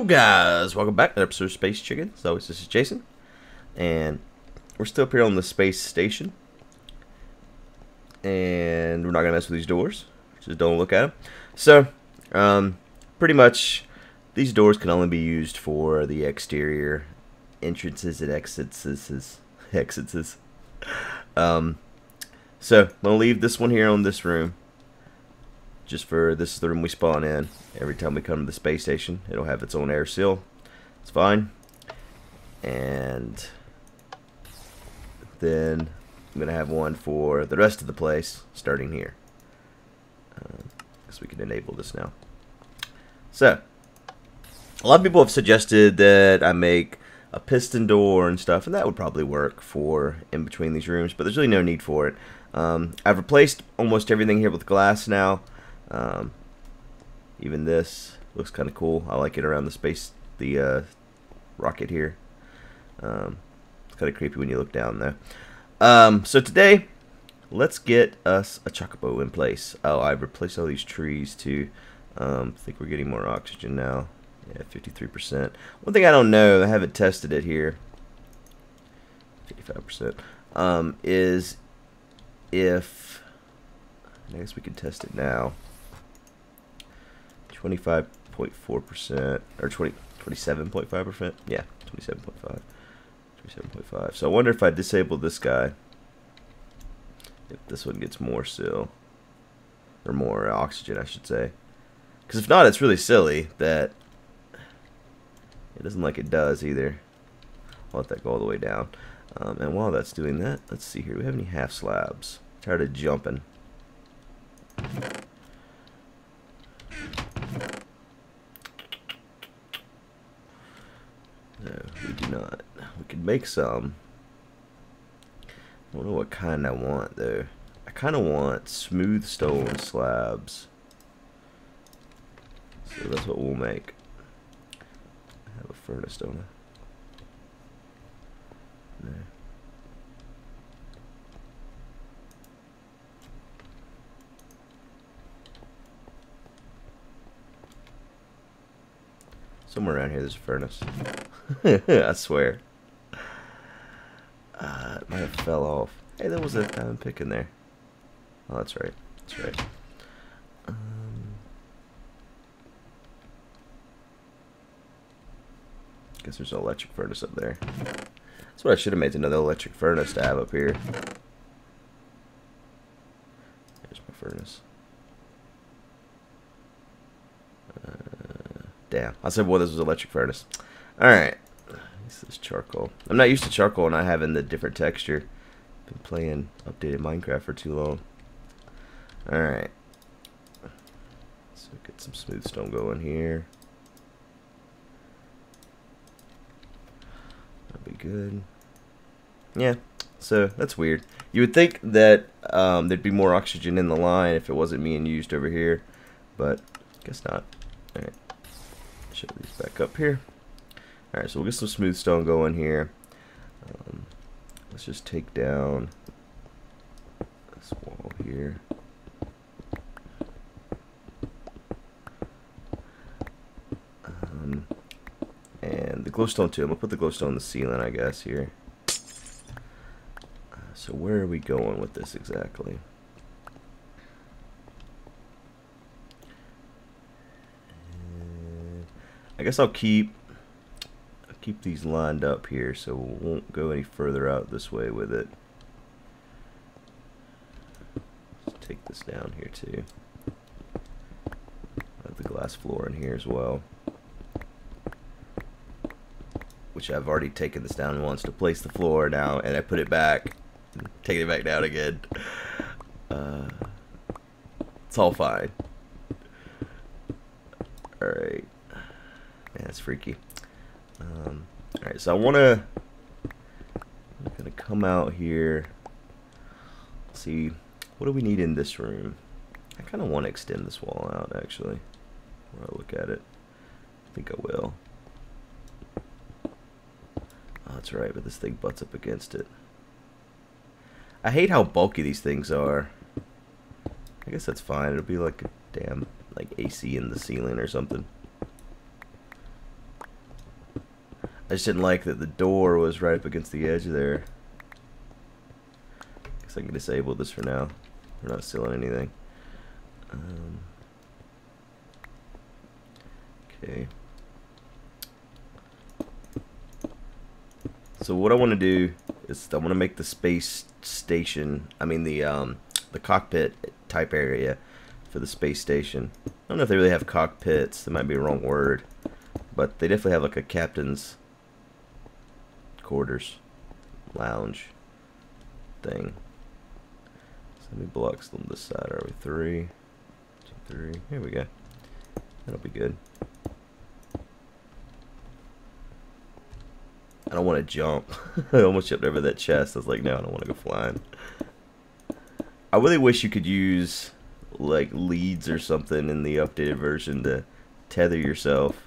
Hello guys, welcome back to episode of Space Chicken. As always, this is Jason, and we're still up here on the space station, and we're not gonna mess with these doors. Just don't look at them. So, pretty much, these doors can only be used for the exterior entrances and exits. So I'm gonna leave this one here on this room. Just for this is the room we spawn in. Every time we come to the space station, it'll have its own air seal. It's fine. And then I'm gonna have one for the rest of the place, starting here. Because we can enable this now. So, a lot of people have suggested that I make a piston door and stuff, and that would probably work for in between these rooms, but there's really no need for it. I've replaced almost everything here with glass now. Even this looks kind of cool. I like it around the rocket here. It's kind of creepy when you look down though. So today, let's get us a chocobo in place. Oh, I've replaced all these trees too. I think we're getting more oxygen now. Yeah, 53%. One thing I don't know, I haven't tested it here. 55%. Is if, I guess we can test it now. 25.4% or 27.5%. Yeah, 27.5. 27.5. So I wonder if I disable this guy, if this one gets more still, or more oxygen, I should say. Because if not, it's really silly that it doesn't like it does either. I'll let that go all the way down. And while that's doing that, let's see here. Do we have any half slabs? Tired of jumping. No, we do not. We could make some. I don't know what kind I want though. I kind of want smooth stone slabs. So that's what we'll make. I have a furnace, don't I? No. Somewhere around here there's a furnace. I swear. It might have fell off. Hey, there was a diamond pick in there. Oh, that's right. That's right. Guess there's an electric furnace up there. That's what I should have made, another electric furnace to have up here. There's my furnace. Damn. I said, well, this was an electric furnace. Alright. This is charcoal. I'm not used to charcoal not having the different texture. Been playing updated Minecraft for too long. Alright. So get some smooth stone going here. That'd be good. Yeah. So that's weird. You would think that there'd be more oxygen in the line if it wasn't being used over here. But guess not. Alright. Shove these back up here. Alright, so we'll get some smooth stone going here. Let's just take down this wall here. And the glowstone too. I'm going to put the glowstone in the ceiling, I guess, here. So where are we going with this exactly? I guess I'll keep these lined up here so we won't go any further out this way with it. Let's take this down here too. I have the glass floor in here as well, which I've already taken this down once to place the floor now, and I put it back, taking it back down again. It's all fine. Alright. Man, that's freaky. Alright, so I'm gonna come out here. See, what do we need in this room? I kind of want to extend this wall out, actually. When I look at it, I think I will. Oh, that's right, but this thing butts up against it. I hate how bulky these things are. I guess that's fine. It'll be like a damn, like AC in the ceiling or something. I just didn't like that the door was right up against the edge there. Guess I can disable this for now. We're not sealing anything. Okay. So what I want to do is I want to make the space station, I mean the cockpit type area for the space station. I don't know if they really have cockpits. That might be a wrong word, but they definitely have like a captain's quarters, lounge thing. So how many blocks on this side are we? 3, 2, 3. Here we go. That'll be good. I don't want to jump. I almost jumped over that chest. I was like, no, I don't want to go flying. I really wish you could use like leads or something in the updated version to tether yourself.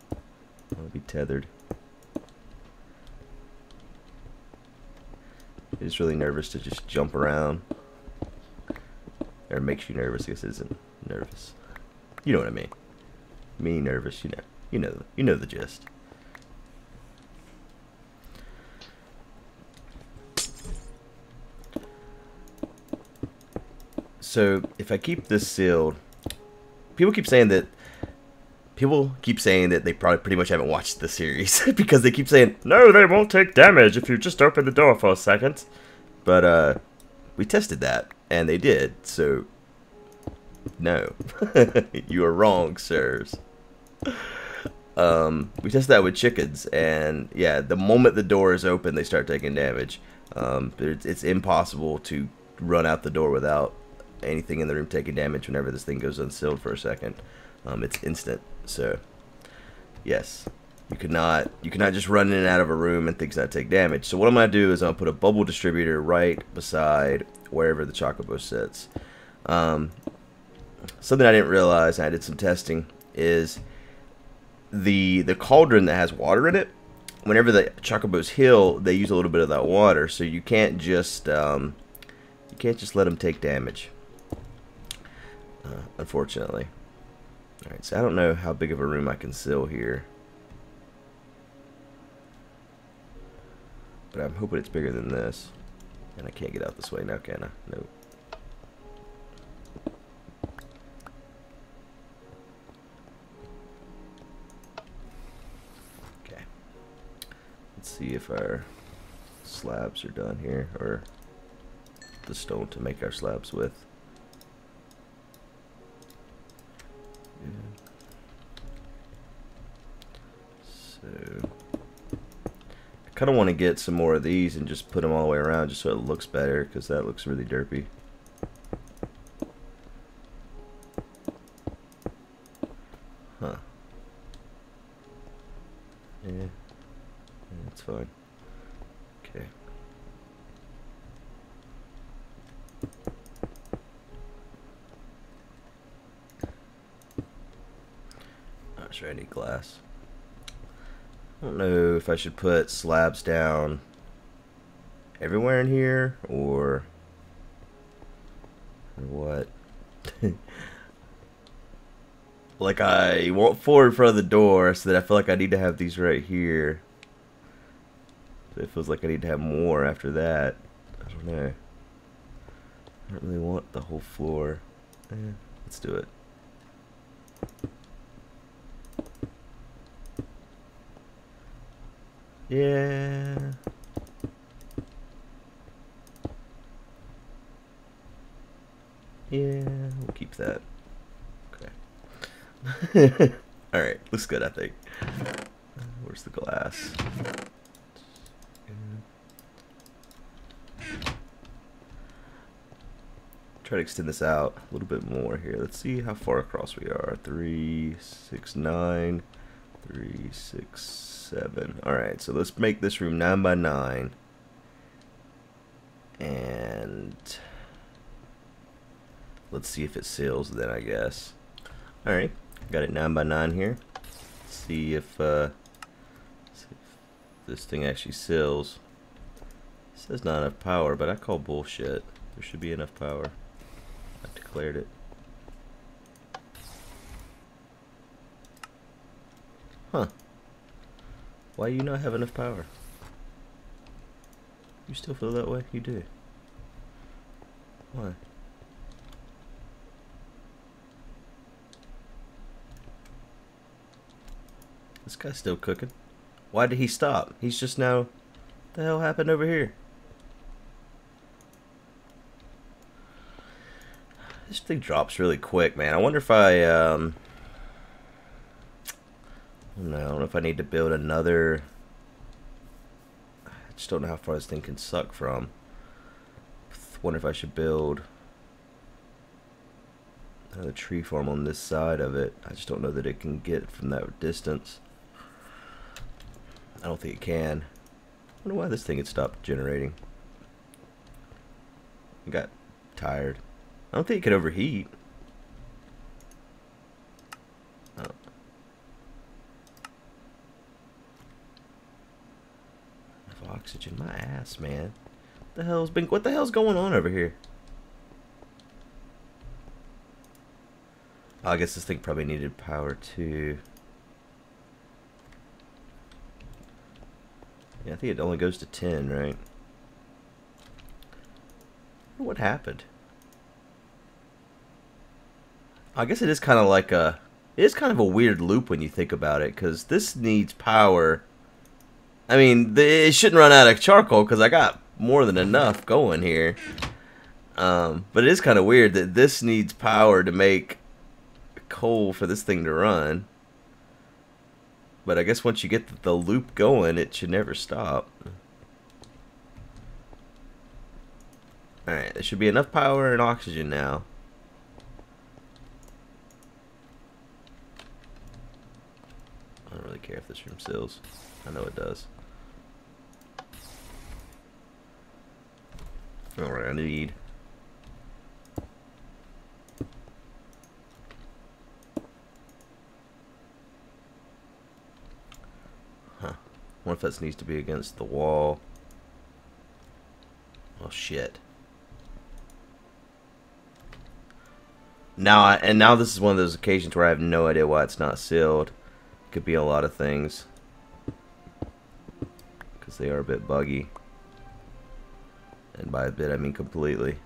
I want to be tethered. It's really nervous to just jump around. Or it makes you nervous. I guess it isn't nervous. You know what I mean. Me nervous, you know. You know the gist. So if I keep this sealed, people keep saying that they probably pretty much haven't watched the series because they keep saying, no, they won't take damage if you just open the door for a second. But we tested that and they did. So no, you are wrong, sirs. We tested that with chickens, and yeah, the moment the door is open, they start taking damage. It's impossible to run out the door without anything in the room taking damage whenever this thing goes unsealed for a second. It's instant. So yes, you cannot just run in and out of a room and things not take damage. So what I'm gonna do is I'm gonna put a bubble distributor right beside wherever the chocobo sits. Something I didn't realize, and I did some testing, is the cauldron that has water in it, whenever the chocobos heal, they use a little bit of that water, so you can't just let them take damage, unfortunately. Alright, so I don't know how big of a room I can seal here, but I'm hoping it's bigger than this. And I can't get out this way now, can I? Nope. See if our slabs are done here, or the stone to make our slabs with. Yeah. So I kind of want to get some more of these and just put them all the way around just so it looks better, because that looks really derpy. Huh. Yeah. That's fine. Okay. Not sure I need glass. I don't know if I should put slabs down everywhere in here or what. Like, I want 4 in front of the door, so that I feel like I need to have these right here. It feels like I need to have more after that. I don't know. I don't really want the whole floor. Let's do it. Yeah. Yeah, we'll keep that. Okay. Alright, looks good, I think. Where's the glass? Try to extend this out a little bit more here. Let's see how far across we are. 3, 6, 9, 3, 6, 7. Alright, so let's make this room 9 by 9. And let's see if it seals then, I guess. Alright, got it 9 by 9 here. Let's see if this thing actually seals. It says not enough power, but I call bullshit. There should be enough power. I declared it. Huh. Why do you not have enough power? You still feel that way? You do. Why? This guy's still cooking. Why did he stop? He's just now... What the hell happened over here? This thing drops really quick, man. I wonder if I don't know if I need to build another... I just don't know how far this thing can suck from. Wonder if I should build another tree farm on this side of it. I just don't know that it can get from that distance. I don't think it can. I wonder why this thing had stopped generating. I got tired. I don't think it could overheat. Oh. Enough oxygen, my ass, man. What the hell's going on over here? Oh, I guess this thing probably needed power too. Yeah, I think it only goes to 10, right? What happened? I guess it is kind of like a... It is kind of a weird loop when you think about it, because this needs power. I mean, it shouldn't run out of charcoal, because I got more than enough going here. But it is kind of weird that this needs power to make coal for this thing to run. But I guess once you get the loop going, it should never stop. Alright, there should be enough power and oxygen now. I don't really care if this room seals. I know it does. Alright, I need... What if this needs to be against the wall? Oh shit. Now this is one of those occasions where I have no idea why it's not sealed. It could be a lot of things. Because they are a bit buggy. And by a bit I mean completely.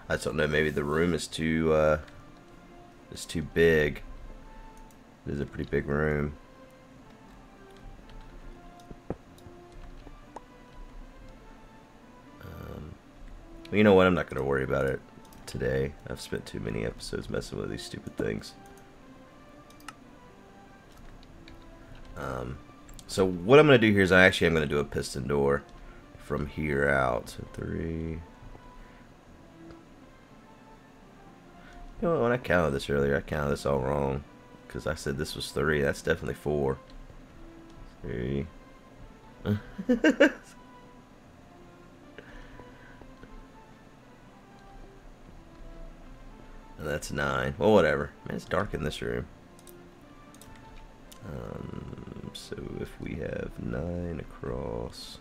I just don't know, maybe the room is too big. It is a pretty big room. You know what? I'm not going to worry about it today. I've spent too many episodes messing with these stupid things. So what I'm going to do here is I'm going to do a piston door from here out. So 3. You know what? When I counted this earlier, I counted this all wrong. Because I said this was 3. That's definitely 4. 3. And that's 9. Well, whatever. Man, it's dark in this room. So if we have 9 across...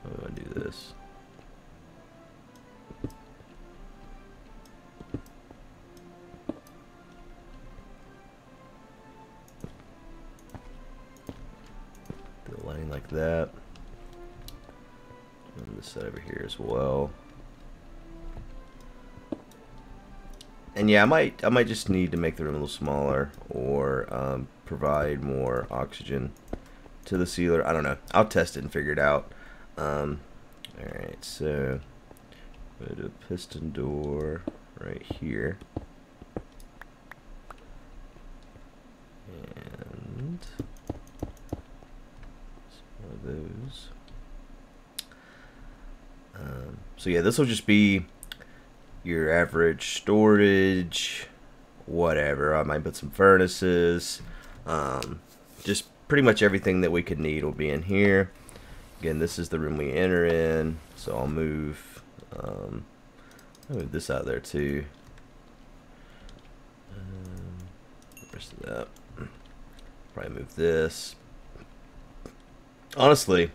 How do I do this? Do the lining like that. And this side over here as well. And yeah, I might just need to make the room a little smaller, or provide more oxygen to the sealer. I don't know. I'll test it and figure it out. Alright, so put a piston door right here. And one of those. So yeah, this will just be your average storage, whatever. I might put some furnaces. Just pretty much everything that we could need will be in here. Again, this is the room we enter in, so I'll move this out there too. Rest of that. Probably move this. Honestly,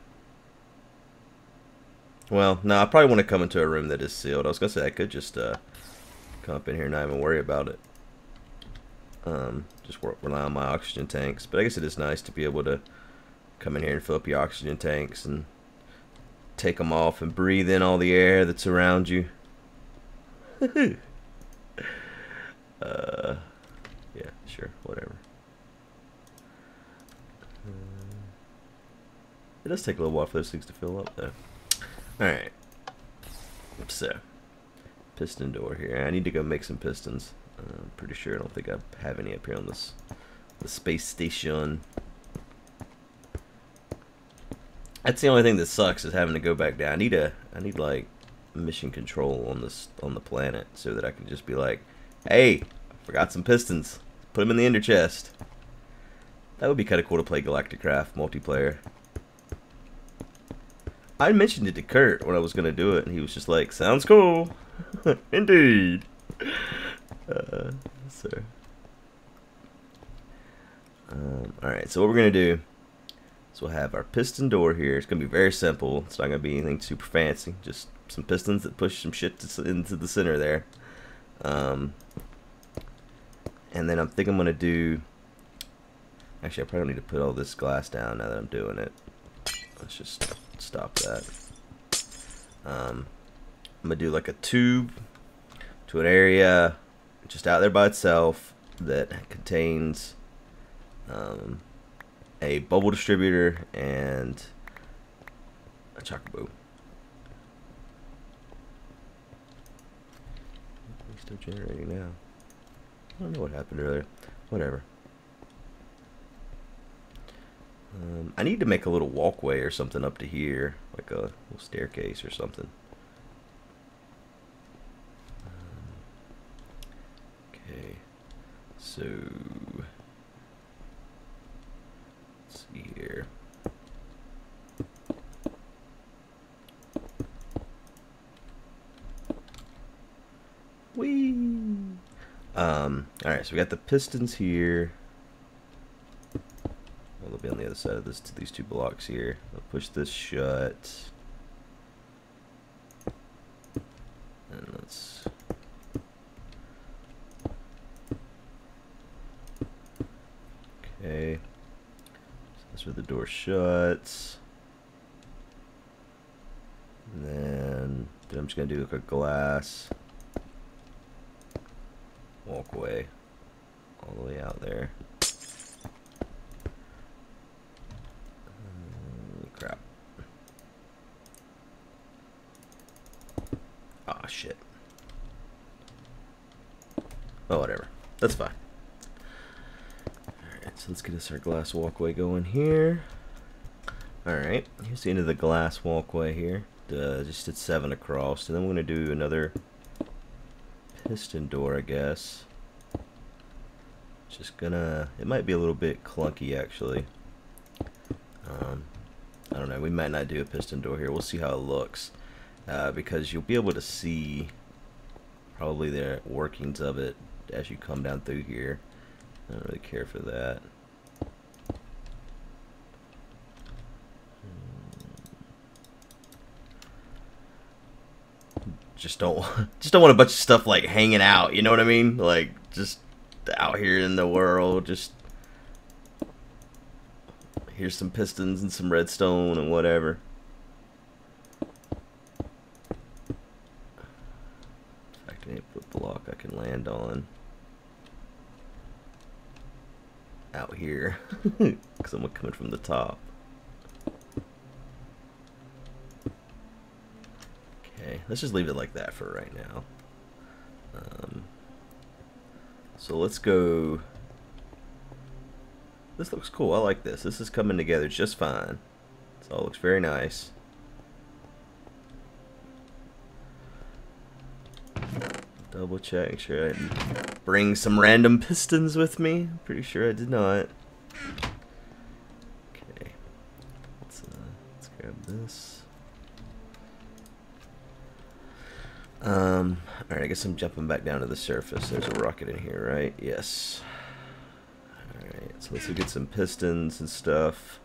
well, no, I probably want to come into a room that is sealed. I was gonna say I could just come up in here and not even worry about it. Just rely on my oxygen tanks. But I guess it is nice to be able to come in here and fill up your oxygen tanks and take them off and breathe in all the air that's around you. Yeah, sure, whatever. It does take a little while for those things to fill up, though. Alright. So, piston door here. I need to go make some pistons. I'm pretty sure I don't think I have any up here on the space station. That's the only thing that sucks, is having to go back down. I need like mission control on the planet so that I can just be like, hey, I forgot some pistons. Put them in the ender chest. That would be kind of cool to play Galacticraft multiplayer. I mentioned it to Kurt when I was going to do it, and he was just like, sounds cool. Indeed. Alright, so what we're going to do is we'll have our piston door here. It's going to be very simple. It's not going to be anything super fancy. Just some pistons that push some shit into the center there. And then I think I'm going to do... Actually, I probably don't need to put all this glass down now that I'm doing it. Let's just stop that. I'm going to do like a tube to an area just out there by itself that contains a bubble distributor and a chocobo. It's still generating now. I don't know what happened earlier. Whatever. I need to make a little walkway or something up to here, like a little staircase or something. Okay, so let's see here. Whee! Alright, so we got the pistons here. Well, they'll be on the other side of these two blocks here. I'll push this shut. And let's... Okay. So that's where the door shuts. And then I'm just going to do like a glass walkway all the way out there. Crap. Ah, shit. Oh, whatever. That's fine. Alright, so let's get us our glass walkway going here. Alright, here's the end of the glass walkway here. Just at 7 across. And then we're going to do another piston door, I guess. Just gonna... It might be a little bit clunky, actually. I don't know, we might not do a piston door here. We'll see how it looks. Because you'll be able to see probably the workings of it as you come down through here. I don't really care for that. Just don't want a bunch of stuff like hanging out, you know what I mean? Like just out here in the world, just here's some pistons and some redstone and whatever. In fact, I need to put a block I can land on out here because I'm coming from the top. Okay, let's just leave it like that for right now. So let's go. This looks cool. I like this. This is coming together just fine. This all looks very nice. Double check, make sure I didn't bring some random pistons with me. I'm pretty sure I did not. Okay, let's grab this. Alright, I guess I'm jumping back down to the surface. There's a rocket in here, right? Yes. Alright, so let's get some pistons and stuff.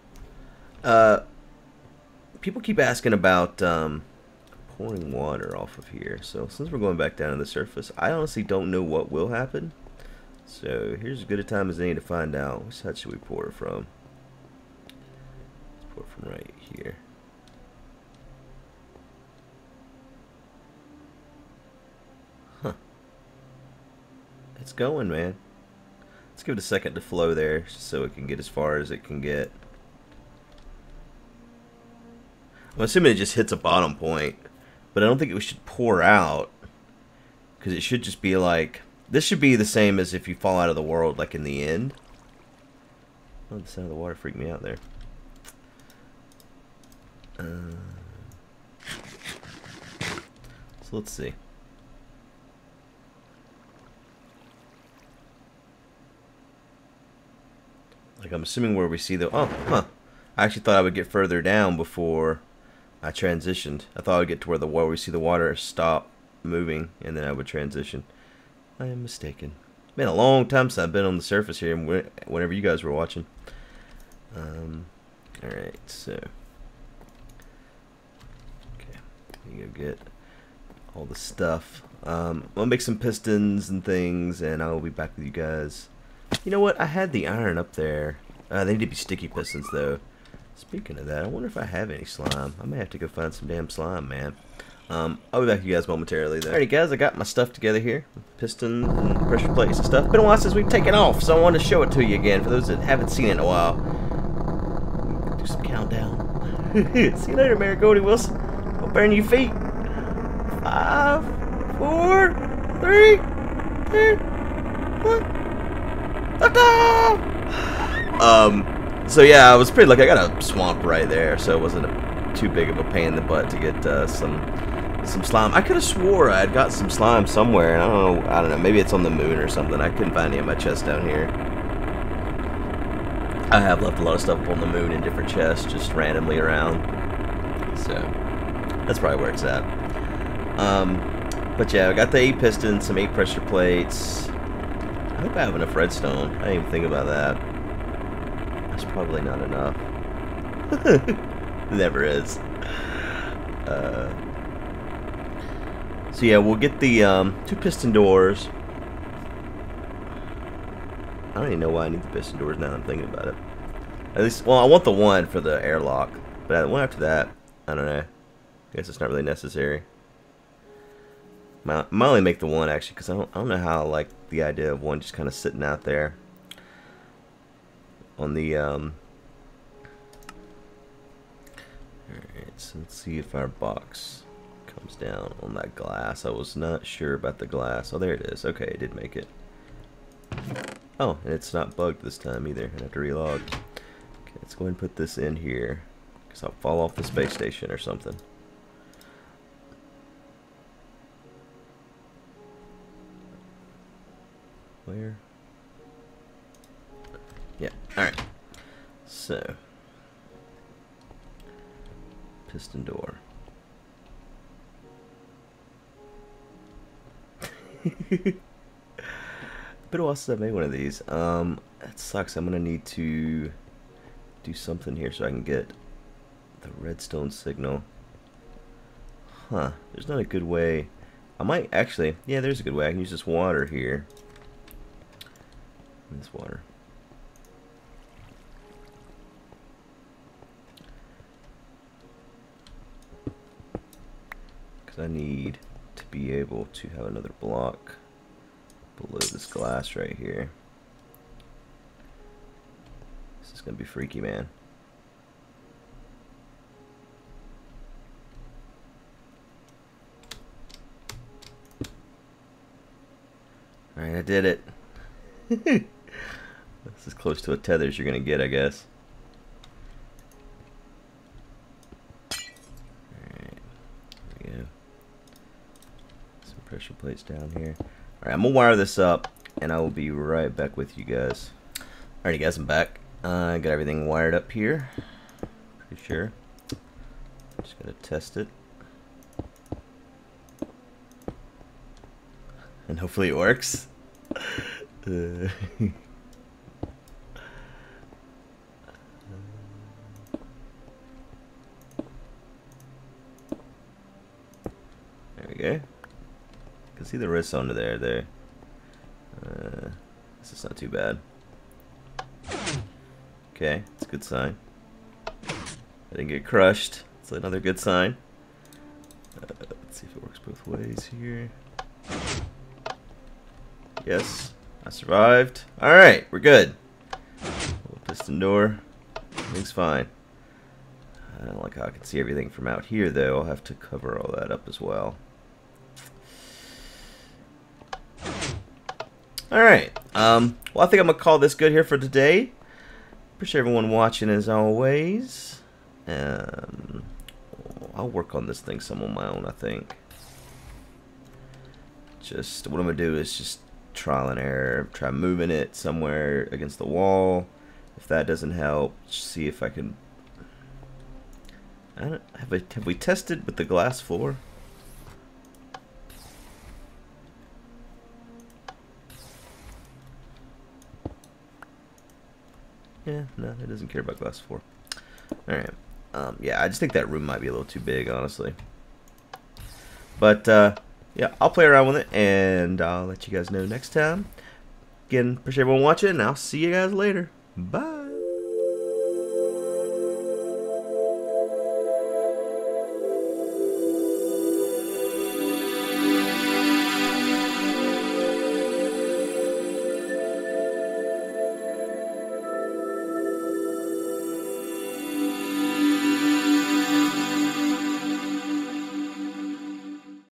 People keep asking about pouring water off of here. So since we're going back down to the surface, I honestly don't know what will happen. So here's as good a time as any to find out. Which side should we pour it from? Let's pour it from right here. Huh. It's going, man. Let's give it a second to flow there so it can get as far as it can get. I'm assuming it just hits a bottom point, but I don't think it should pour out, because it should just be like, this should be the same as if you fall out of the world, like in the end. Oh, the sound of the water freaked me out there. So let's see. Like, I'm assuming where we see the, oh, huh. I actually thought I would get further down before I transitioned. I thought I would get to where we see the water stop moving, and then I would transition. I am mistaken. It's been a long time since I've been on the surface here, whenever you guys were watching. Alright, so. Okay, you go get all the stuff. I'll make some pistons and things, and I will be back with you guys. You know what? I had the iron up there. They need to be sticky pistons, though. Speaking of that, I wonder if I have any slime. I may have to go find some damn slime, man. I'll be back with you guys momentarily, though. Alrighty, guys, I got my stuff together here. Pistons and pressure plates and stuff. Been a while since we've taken off, so I wanted to show it to you again, for those that haven't seen it in a while. Do some countdown. See you later, Marigold Wilson. I'll burn your feet. 5, 4, 3, 2, 1. So yeah, I was pretty lucky. I got a swamp right there, so it wasn't too big of a pain in the butt to get some slime. I could have swore I had got some slime somewhere, and I don't know, maybe it's on the moon or something. I couldn't find any of my chests down here. I have left a lot of stuff up on the moon in different chests, just randomly around. So that's probably where it's at. But yeah, I got the 8 pistons, some 8 pressure plates. I hope I have enough redstone. I didn't even think about that. That's probably not enough. Never is. So yeah, we'll get the 2 piston doors. I don't even know why I need the piston doors now that I'm thinking about it. At least, well, I want the one for the airlock, but the one after that, I don't know. I guess it's not really necessary. I might only make the one actually, because I don't know how I like the idea of one just kind of sitting out there on the Alright, so let's see if our box comes down on that glass. I was not sure about the glass. Oh, there it is. Okay, it did make it. Oh, and it's not bugged this time either. I have to relog. Okay, let's go ahead and put this in here, because I'll fall off the space station or something. Where? Yeah, alright. So, piston door. Been a while since I made one of these. That sucks. I'm gonna need to do something here so I can get the redstone signal. Huh. There's not a good way. I might actually, yeah, there's a good way. I can use this water here. This water. Because I need to be able to have another block below this glass right here. This is going to be freaky, man. Alright, I did it. This is close to a tether as you're going to get, I guess. Alright, there we go. Some pressure plates down here. Alright, I'm going to wire this up, and I will be right back with you guys. Alrighty guys, I'm back. I got everything wired up here. Pretty sure. Just got to test it. And hopefully it works. There we go. You can see the wrist under there. This is not too bad. Okay, it's a good sign. I didn't get crushed. It's another good sign. Let's see if it works both ways here. Yes, I survived. Alright, we're good. Little piston door. Everything's fine. I don't like how I can see everything from out here, though. I'll have to cover all that up as well. Alright. Well, I think I'm going to call this good here for today. Appreciate everyone watching as always. I'll work on this thing some on my own, I think. Just what I'm going to do is just trial and error. Try moving it somewhere against the wall. If that doesn't help, see if I can... Have we tested with the glass floor? Yeah, no, it doesn't care about glass floor. Alright. Yeah, I just think that room might be a little too big, honestly. But, yeah, I'll play around with it, and I'll let you guys know next time. Again, appreciate everyone watching, and I'll see you guys later. Bye!